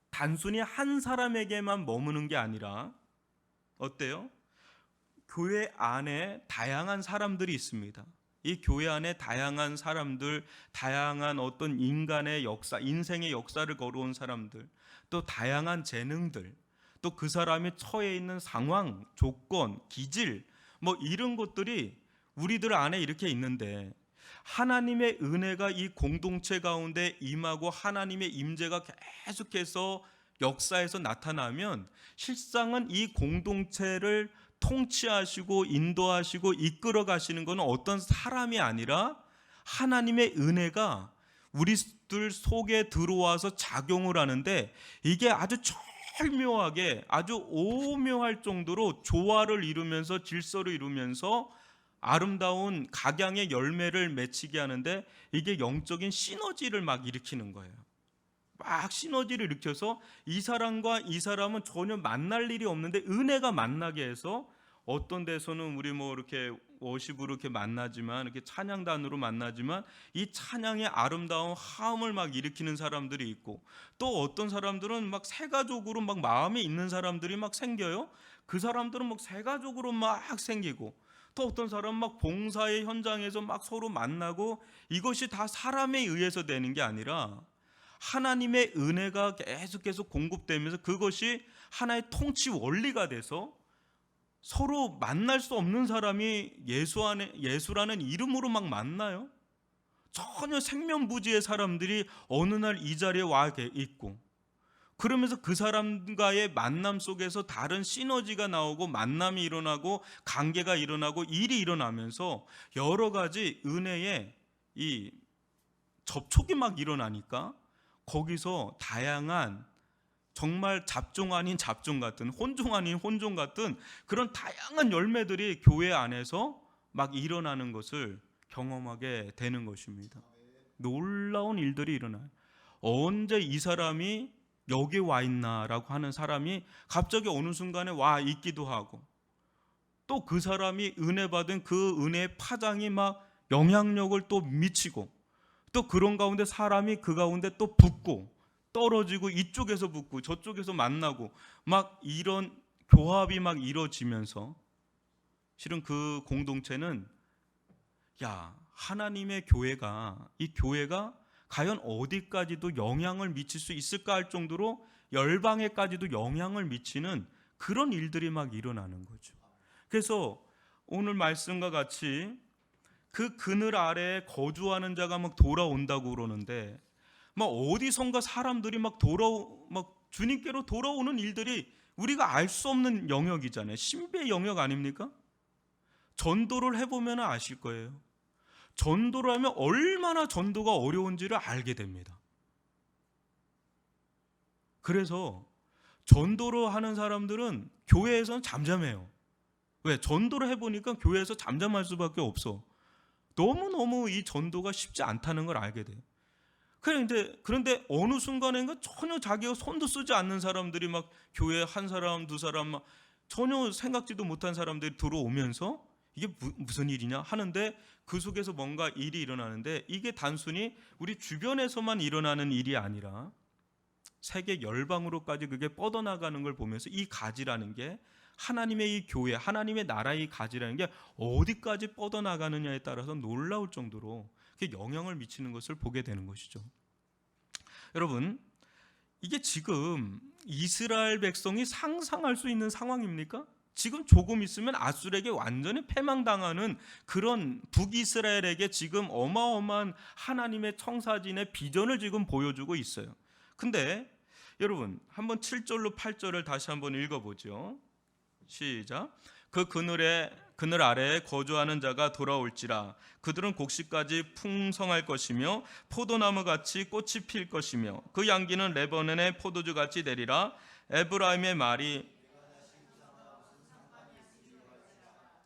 단순히 한 사람에게만 머무는 게 아니라 어때요? 교회 안에 다양한 사람들이 있습니다. 이 교회 안에 다양한 사람들, 다양한 어떤 인간의 역사, 인생의 역사를 걸어온 사람들, 또 다양한 재능들, 또 그 사람이 처해 있는 상황, 조건, 기질, 이런 것들이 우리들 안에 이렇게 있는데 하나님의 은혜가 이 공동체 가운데 임하고 하나님의 임재가 계속해서 역사에서 나타나면 실상은 이 공동체를 통치하시고 인도하시고 이끌어 가시는 것은 어떤 사람이 아니라 하나님의 은혜가 우리들 속에 들어와서 작용을 하는데 이게 아주 절묘하게 아주 오묘할 정도로 조화를 이루면서 질서를 이루면서 아름다운 각양의 열매를 맺히게 하는데 이게 영적인 시너지를 막 일으키는 거예요. 막 시너지를 일으켜서 이 사람과 이 사람은 전혀 만날 일이 없는데 은혜가 만나게 해서 어떤 데서는 우리 이렇게 워십으로 이렇게 만나지만 이렇게 찬양단으로 만나지만 이 찬양의 아름다운 화음을 막 일으키는 사람들이 있고 또 어떤 사람들은 막 새가족으로 막 마음에 있는 사람들이 막 생겨요. 그 사람들은 막 새가족으로 막 생기고 또 어떤 사람은 막 봉사의 현장에서 막 서로 만나고 이것이 다 사람에 의해서 되는 게 아니라 하나님의 은혜가 계속해서 공급되면서 그것이 하나의 통치 원리가 돼서 서로 만날 수 없는 사람이 예수라는 이름으로 막 만나요. 전혀 생면부지의 사람들이 어느 날 이 자리에 와 있고 그러면서 그 사람과의 만남 속에서 다른 시너지가 나오고 만남이 일어나고 관계가 일어나고 일이 일어나면서 여러 가지 은혜의 이 접촉이 막 일어나니까 거기서 다양한 정말 잡종 아닌 잡종 같은 혼종 아닌 혼종 같은 그런 다양한 열매들이 교회 안에서 막 일어나는 것을 경험하게 되는 것입니다. 놀라운 일들이 일어나요. 언제 이 사람이 여기 와 있나라고 하는 사람이 갑자기 어느 순간에 와 있기도 하고, 또 그 사람이 은혜 받은 그 은혜의 파장이 막 영향력을 또 미치고, 또 그런 가운데 사람이 그 가운데 또 붙고 떨어지고, 이쪽에서 붙고 저쪽에서 만나고, 막 이런 교합이 막 이루어지면서 실은 그 공동체는, 야, 하나님의 교회가, 이 교회가 과연 어디까지도 영향을 미칠 수 있을까 할 정도로 열방에까지도 영향을 미치는 그런 일들이 막 일어나는 거죠. 그래서 오늘 말씀과 같이 그 그늘 아래에 거주하는 자가 막 돌아온다고 그러는데, 막 어디선가 사람들이 막 주님께로 돌아오는 일들이 우리가 알 수 없는 영역이잖아요. 신비의 영역 아닙니까? 전도를 해보면 아실 거예요. 전도를 하면 얼마나 전도가 어려운지를 알게 됩니다. 그래서 전도를 하는 사람들은 교회에서는 잠잠해요. 왜? 전도를 해보니까 교회에서 잠잠할 수밖에 없어. 너무너무 이 전도가 쉽지 않다는 걸 알게 돼요. 그런데 어느 순간인가 전혀 자기가 손도 쓰지 않는 사람들이 막 교회에 한 사람, 두 사람, 막 전혀 생각지도 못한 사람들이 들어오면서 이게 무슨 일이냐 하는데, 그 속에서 뭔가 일이 일어나는데, 이게 단순히 우리 주변에서만 일어나는 일이 아니라 세계 열방으로까지 그게 뻗어나가는 걸 보면서, 이 가지라는 게, 하나님의 이 교회, 하나님의 나라의 가지라는 게 어디까지 뻗어나가느냐에 따라서 놀라울 정도로 영향을 미치는 것을 보게 되는 것이죠. 여러분, 이게 지금 이스라엘 백성이 상상할 수 있는 상황입니까? 지금 조금 있으면 아수르에게 완전히 패망당하는 그런 북이스라엘에게 지금 어마어마한 하나님의 청사진의 비전을 지금 보여주고 있어요. 근데 여러분, 한번 7절로 8절을 다시 한번 읽어보죠. 시작. 그 그늘 아래에 거주하는 자가 돌아올지라. 그들은 곡식까지 풍성할 것이며 포도나무같이 꽃이 필 것이며 그 향기는 레바논의 포도주같이 내리라. 에브라임의 말이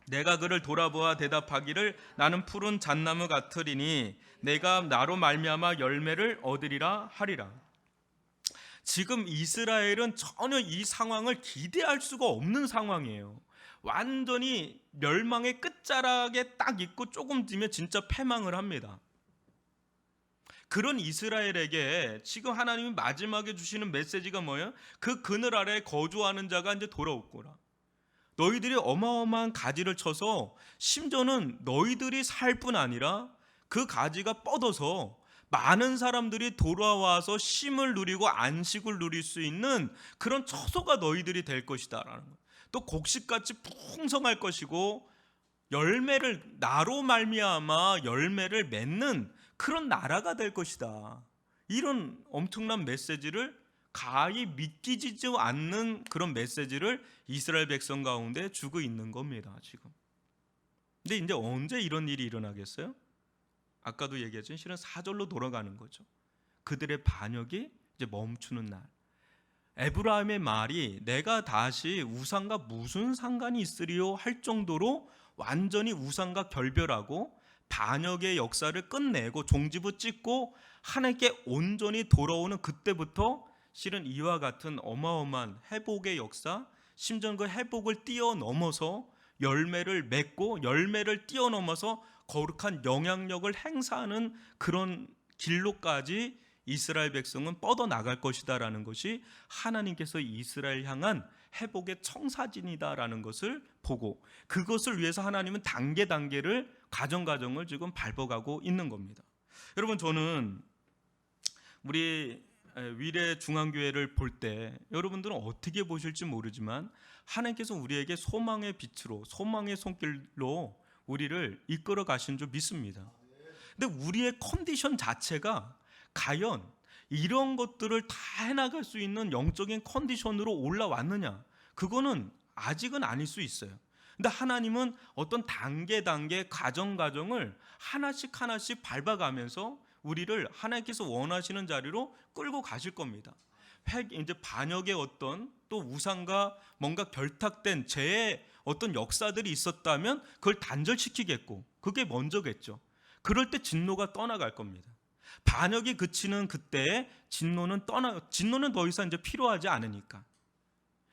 내가 그를 돌아보아 대답하기를 나는 푸른 잣나무 같으리니 내가 나로 말미암아 열매를 얻으리라 하리라. 지금 이스라엘은 전혀 이 상황을 기대할 수가 없는 상황이에요. 완전히 멸망의 끝자락에 딱 있고 조금 뒤면 진짜 패망을 합니다. 그런 이스라엘에게 지금 하나님이 마지막에 주시는 메시지가 뭐예요? 그 그늘 아래에 거주하는 자가 이제 돌아올 거라. 너희들이 어마어마한 가지를 쳐서 심지어는 너희들이 살 뿐 아니라 그 가지가 뻗어서 많은 사람들이 돌아와서 쉼을 누리고 안식을 누릴 수 있는 그런 처소가 너희들이 될 것이다 라는 거예요. 또 곡식같이 풍성할 것이고 열매를 나로 말미암아 열매를 맺는 그런 나라가 될 것이다. 이런 엄청난 메시지를 가히 믿기지 않는 그런 메시지를 이스라엘 백성 가운데 주고 있는 겁니다, 지금. 근데 이제 언제 이런 일이 일어나겠어요? 아까도 얘기했지만 실은 4절로 돌아가는 거죠. 그들의 반역이 이제 멈추는 날. 에브라임의 말이 내가 다시 우상과 무슨 상관이 있으리요 할 정도로 완전히 우상과 결별하고 반역의 역사를 끝내고 종지부 찍고 하나님께 온전히 돌아오는 그때부터 실은 이와 같은 어마어마한 회복의 역사, 심지어 그 회복을 뛰어넘어서 열매를 맺고 열매를 뛰어넘어서 거룩한 영향력을 행사하는 그런 길로까지 이스라엘 백성은 뻗어나갈 것이다라는 것이 하나님께서 이스라엘 향한 회복의 청사진이다라는 것을 보고, 그것을 위해서 하나님은 단계를 과정을 지금 밟아가고 있는 겁니다. 여러분, 저는 우리 위례 중앙교회를 볼 때 여러분들은 어떻게 보실지 모르지만 하나님께서 우리에게 소망의 빛으로, 소망의 손길로 우리를 이끌어 가신 줄 믿습니다. 근데 우리의 컨디션 자체가 과연 이런 것들을 다 해나갈 수 있는 영적인 컨디션으로 올라왔느냐? 그거는 아직은 아닐 수 있어요. 근데 하나님은 어떤 단계 과정을 하나씩 밟아가면서 우리를 하나님께서 원하시는 자리로 끌고 가실 겁니다. 이제 반역의 어떤 또 우상과 뭔가 결탁된 죄의 어떤 역사들이 있었다면 그걸 단절시키겠고, 그게 먼저겠죠. 그럴 때 진노가 떠나갈 겁니다. 반역이 그치는 그때에 진노는 더 이상 이제 필요하지 않으니까.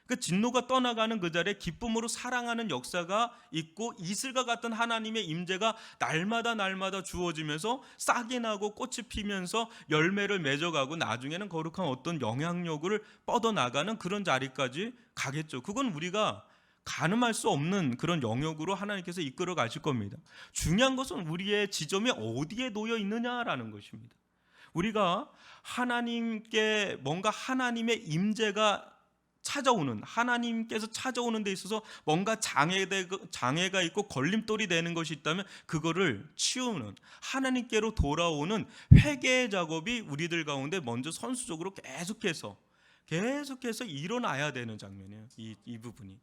그 진노가 떠나가는 그 자리에 기쁨으로 사랑하는 역사가 있고 이슬과 같은 하나님의 임재가 날마다 주어지면서 싹이 나고 꽃이 피면서 열매를 맺어가고 나중에는 거룩한 어떤 영향력을 뻗어나가는 그런 자리까지 가겠죠. 그건 우리가 가늠할 수 없는 그런 영역으로 하나님께서 이끌어 가실 겁니다. 중요한 것은 우리의 지점이 어디에 놓여 있느냐라는 것입니다. 우리가 하나님께 뭔가 하나님의 임재가 찾아오는, 하나님께서 찾아오는 데 있어서 뭔가 장애가 있고 걸림돌이 되는 것이 있다면 그거를 치우는, 하나님께로 돌아오는 회개의 작업이 우리들 가운데 먼저 선수적으로 계속해서 일어나야 되는 장면이에요. 이 부분이.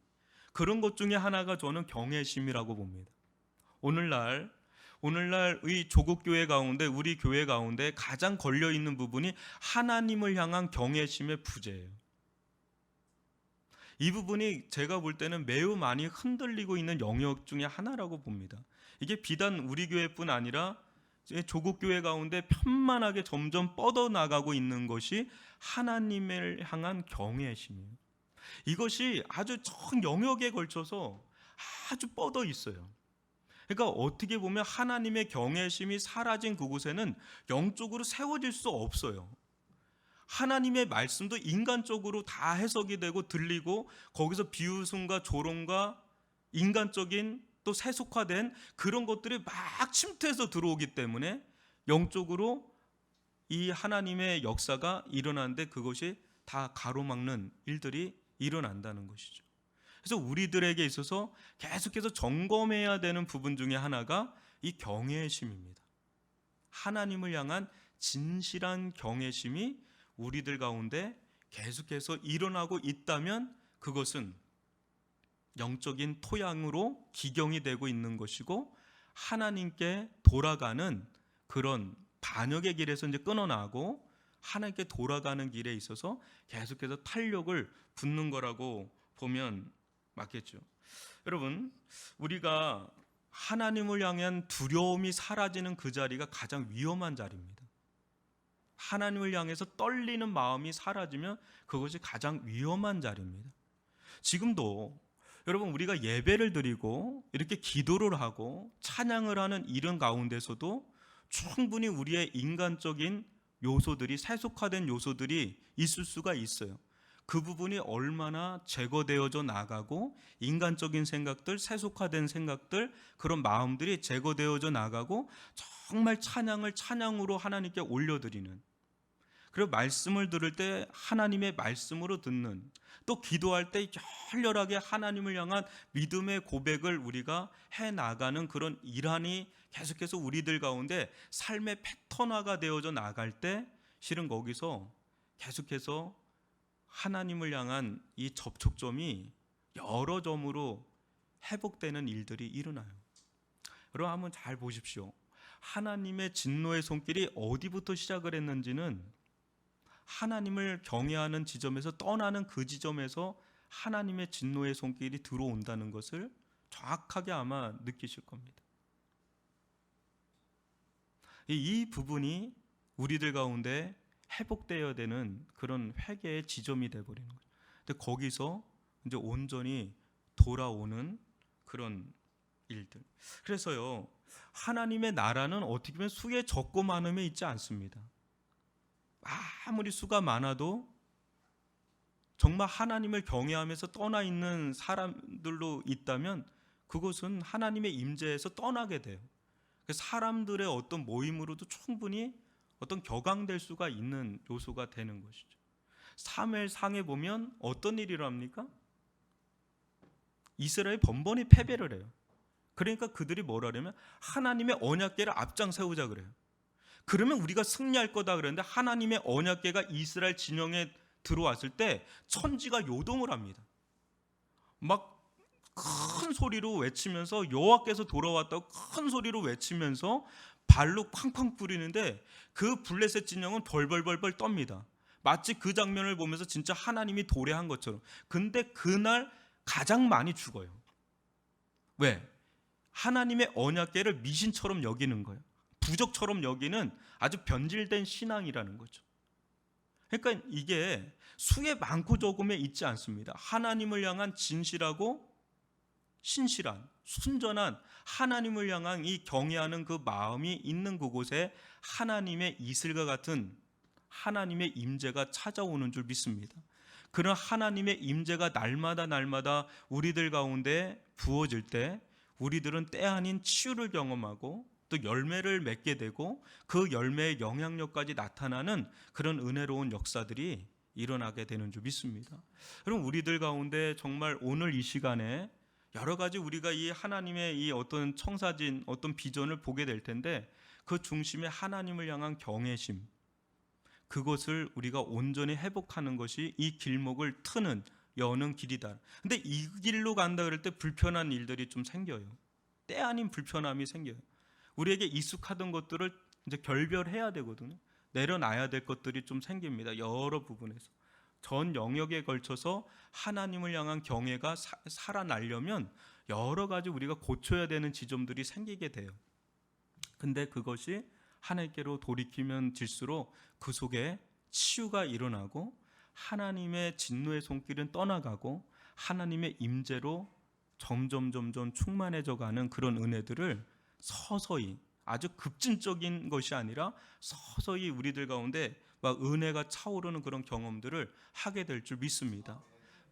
그런 것 중에 하나가 저는 경외심이라고 봅니다. 오늘날 이 조국 교회 가운데, 우리 교회 가운데 가장 걸려 있는 부분이 하나님을 향한 경외심의 부재예요. 이 부분이 제가 볼 때는 매우 많이 흔들리고 있는 영역 중에 하나라고 봅니다. 이게 비단 우리 교회뿐 아니라 조국 교회 가운데 편만하게 점점 뻗어나가고 있는 것이 하나님을 향한 경외심이에요. 이것이 아주 전 영역에 걸쳐서 아주 뻗어 있어요. 그러니까 어떻게 보면 하나님의 경외심이 사라진 그곳에는 영적으로 세워질 수 없어요. 하나님의 말씀도 인간적으로 다 해석이 되고 들리고 거기서 비웃음과 조롱과 인간적인 또 세속화된 그런 것들이 막 침투해서 들어오기 때문에 영적으로 이 하나님의 역사가 일어나는데 그것이 다 가로막는 일들이 일어난다는 것이죠. 그래서 우리들에게 있어서 계속해서 점검해야 되는 부분 중에 하나가 이 경외심입니다. 하나님을 향한 진실한 경외심이 우리들 가운데 계속해서 일어나고 있다면 그것은 영적인 토양으로 기경이 되고 있는 것이고 하나님께 돌아가는 그런 반역의 길에서 이제 끊어나고 하나님께 돌아가는 길에 있어서 계속해서 탄력을 붙는 거라고 보면 맞겠죠. 여러분, 우리가 하나님을 향한 두려움이 사라지는 그 자리가 가장 위험한 자리입니다. 하나님을 향해서 떨리는 마음이 사라지면 그것이 가장 위험한 자리입니다. 지금도 여러분 우리가 예배를 드리고 이렇게 기도를 하고 찬양을 하는 이런 가운데서도 충분히 우리의 인간적인 요소들이, 세속화된 요소들이 있을 수가 있어요. 그 부분이 얼마나 제거되어져 나가고 인간적인 생각들, 세속화된 생각들, 그런 마음들이 제거되어져 나가고 정말 찬양을 찬양으로 하나님께 올려드리는, 그리고 말씀을 들을 때 하나님의 말씀으로 듣는, 또 기도할 때 열렬하게 하나님을 향한 믿음의 고백을 우리가 해나가는 그런 일환이 계속해서 우리들 가운데 삶의 패턴화가 되어져 나갈 때 실은 거기서 계속해서 하나님을 향한 이 접촉점이 여러 점으로 회복되는 일들이 일어나요. 여러분 한번 잘 보십시오. 하나님의 진노의 손길이 어디부터 시작을 했는지는 하나님을 경외하는 지점에서 떠나는 그 지점에서 하나님의 진노의 손길이 들어온다는 것을 정확하게 아마 느끼실 겁니다. 이 부분이 우리들 가운데 회복되어야 되는 그런 회개의 지점이 되어버리는 거죠. 근데 거기서 이제 온전히 돌아오는 그런 일들. 그래서요, 하나님의 나라는 어떻게 보면 수의 적고 많음에 있지 않습니다. 아무리 수가 많아도 정말 하나님을 경외하면서 떠나 있는 사람들로 있다면 그것은 하나님의 임재에서 떠나게 돼요. 사람들의 어떤 모임으로도 충분히 어떤 격앙될 수가 있는 요소가 되는 것이죠. 사무엘상에 보면 어떤 일이 일어납니까? 이스라엘이 번번이 패배를 해요. 그러니까 그들이 뭐라 하냐면 하나님의 언약궤를 앞장 세우자 그래요. 그러면 우리가 승리할 거다 그랬는데 하나님의 언약궤가 이스라엘 진영에 들어왔을 때 천지가 요동을 합니다. 막 큰 소리로 외치면서 여호와께서 돌아왔다고 큰 소리로 외치면서 발로 쾅쾅 뿌리는데 그 블레셋 진영은 벌벌벌벌 떱니다. 마치 그 장면을 보면서 진짜 하나님이 도래한 것처럼. 근데 그날 가장 많이 죽어요. 왜? 하나님의 언약궤를 미신처럼 여기는 거예요. 부적처럼 여기는 아주 변질된 신앙이라는 거죠. 그러니까 이게 수의 많고 적음에 있지 않습니다. 하나님을 향한 진실하고 신실한, 순전한 하나님을 향한 이 경외하는 그 마음이 있는 그곳에 하나님의 이슬과 같은 하나님의 임재가 찾아오는 줄 믿습니다. 그런 하나님의 임재가 날마다 우리들 가운데 부어질 때 우리들은 때 아닌 치유를 경험하고 또 열매를 맺게 되고 그 열매의 영향력까지 나타나는 그런 은혜로운 역사들이 일어나게 되는 줄 믿습니다. 그럼 우리들 가운데 정말 오늘 이 시간에 여러 가지 우리가 이 하나님의 이 어떤 청사진, 어떤 비전을 보게 될 텐데 그 중심에 하나님을 향한 경외심, 그것을 우리가 온전히 회복하는 것이 이 길목을 트는 여는 길이다. 근데 이 길로 간다 그럴 때 불편한 일들이 좀 생겨요. 때 아닌 불편함이 생겨요. 우리에게 익숙하던 것들을 이제 결별해야 되거든요. 내려놔야 될 것들이 좀 생깁니다. 여러 부분에서. 전 영역에 걸쳐서 하나님을 향한 경외가 살아나려면 여러 가지 우리가 고쳐야 되는 지점들이 생기게 돼요. 근데 그것이 하나님께로 돌이키면 질수록 그 속에 치유가 일어나고 하나님의 진노의 손길은 떠나가고 하나님의 임재로 점점 충만해져 가는 그런 은혜들을 서서히, 아주 급진적인 것이 아니라 서서히 우리들 가운데 막 은혜가 차오르는 그런 경험들을 하게 될 줄 믿습니다.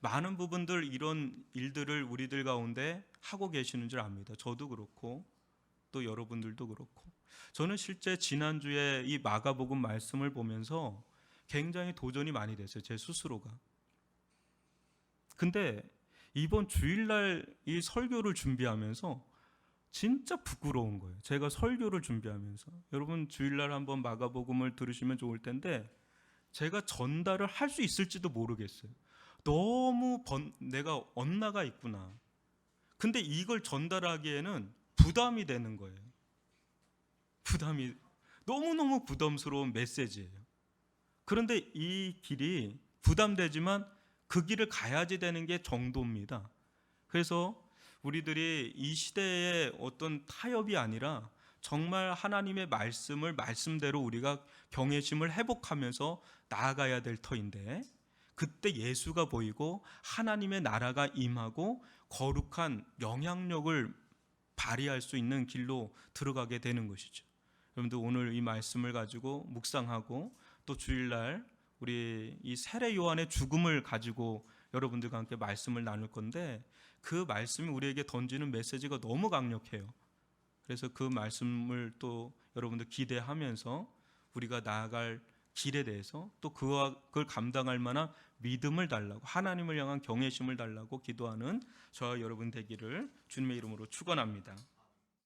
많은 부분들 이런 일들을 우리들 가운데 하고 계시는 줄 압니다. 저도 그렇고 또 여러분들도 그렇고. 저는 실제 지난주에 이 마가복음 말씀을 보면서 굉장히 도전이 많이 됐어요. 제 스스로가. 근데 이번 주일날 이 설교를 준비하면서 진짜 부끄러운 거예요. 제가 설교를 준비하면서. 여러분 주일날 한번 마가복음을 들으시면 좋을 텐데 제가 전달을 할 수 있을지도 모르겠어요. 너무 내가 엇나가 있구나. 근데 이걸 전달하기에는 부담이 되는 거예요. 부담이, 너무너무 부담스러운 메시지예요. 그런데 이 길이 부담되지만 그 길을 가야지 되는 게 정도입니다. 그래서 우리들이 이 시대의 어떤 타협이 아니라 정말 하나님의 말씀을 말씀대로 우리가 경외심을 회복하면서 나아가야 될 터인데, 그때 예수가 보이고 하나님의 나라가 임하고 거룩한 영향력을 발휘할 수 있는 길로 들어가게 되는 것이죠. 여러분들 오늘 이 말씀을 가지고 묵상하고 또 주일날 우리 이 세례 요한의 죽음을 가지고 여러분들과 함께 말씀을 나눌 건데, 그 말씀이 우리에게 던지는 메시지가 너무 강력해요. 그래서 그 말씀을 또 여러분들 기대하면서 우리가 나아갈 길에 대해서 또 그걸 감당할 만한 믿음을 달라고, 하나님을 향한 경외심을 달라고 기도하는 저와 여러분 되기를 주님의 이름으로 축원합니다.